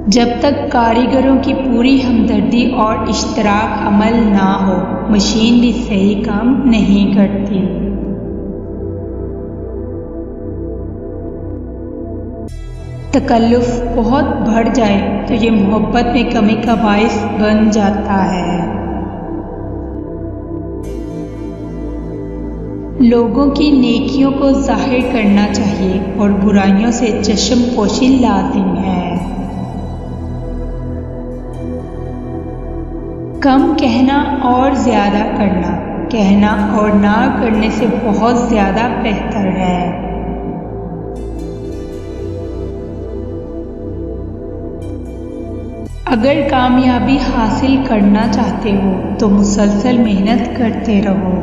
جب تک کاریگروں کی پوری ہمدردی اور اشتراک عمل نہ ہو، مشین بھی صحیح کام نہیں کرتی۔ تکلف بہت بڑھ جائے تو یہ محبت میں کمی کا باعث بن جاتا ہے۔ لوگوں کی نیکیوں کو ظاہر کرنا چاہیے اور برائیوں سے چشم پوشی لازم ہے۔ کم کہنا اور زیادہ کرنا، کہنا اور نہ کرنے سے بہت زیادہ بہتر ہے۔ اگر کامیابی حاصل کرنا چاہتے ہو تو مسلسل محنت کرتے رہو۔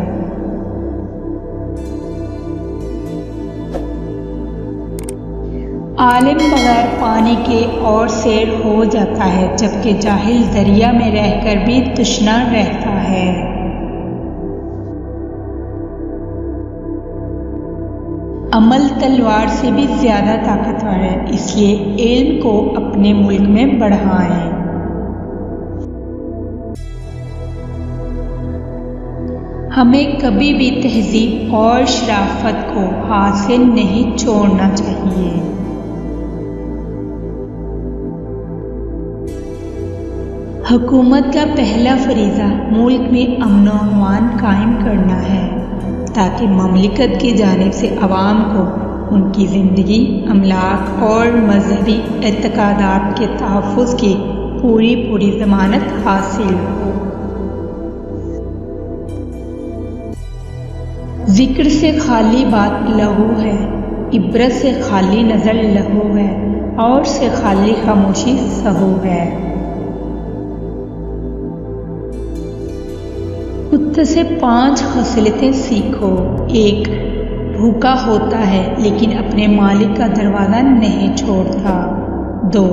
عالم بغیر پانی کے اور سیر ہو جاتا ہے، جبکہ جاہل دریا میں رہ کر بھی تشنا رہتا ہے۔ عمل تلوار سے بھی زیادہ طاقتور ہے، اس لیے علم کو اپنے ملک میں بڑھائیں۔ ہمیں کبھی بھی تہذیب اور شرافت کو ہاتھ سے نہیں چھوڑنا چاہیے۔ حکومت کا پہلا فریضہ ملک میں امن و امان قائم کرنا ہے، تاکہ مملکت کی جانب سے عوام کو ان کی زندگی، املاک اور مذہبی اعتقادات کے تحفظ کی پوری ضمانت حاصل ہو۔ ذکر سے خالی بات لغو ہے، عبرت سے خالی نظر لغو ہے، اور سے خالی خاموشی سہو ہے۔ کتے سے 5 خصلتیں سیکھو۔ 1. بھوکا ہوتا ہے لیکن اپنے مالک کا دروازہ نہیں چھوڑتا۔ 2.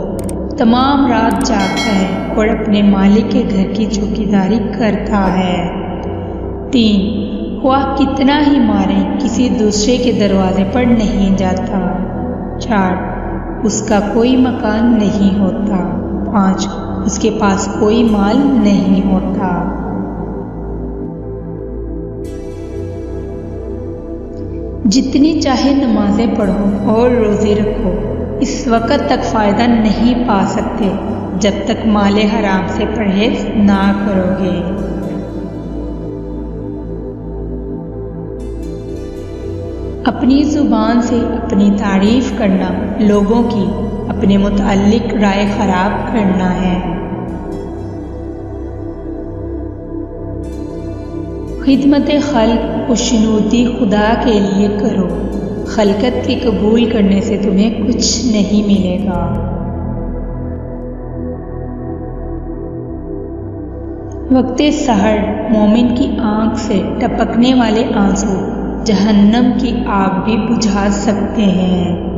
تمام رات جاگتا ہے اور اپنے مالک کے گھر کی چوکیداری کرتا ہے۔ 3. خواہ کتنا ہی مارے کسی دوسرے کے دروازے پر نہیں جاتا۔ 4. اس کا کوئی مکان نہیں ہوتا۔ 5. اس کے پاس کوئی مال نہیں ہوتا۔ جتنی چاہے نمازیں پڑھو اور روزے رکھو، اس وقت تک فائدہ نہیں پا سکتے جب تک مال حرام سے پرہیز نہ کرو گے۔ اپنی زبان سے اپنی تعریف کرنا لوگوں کی اپنے متعلق رائے خراب کرنا ہے۔ خدمت خلق خوشنودی خدا کے لیے کرو، خلقت کے قبول کرنے سے تمہیں کچھ نہیں ملے گا۔ وقت سحر مومن کی آنکھ سے ٹپکنے والے آنسو جہنم کی آگ بھی بجھا سکتے ہیں۔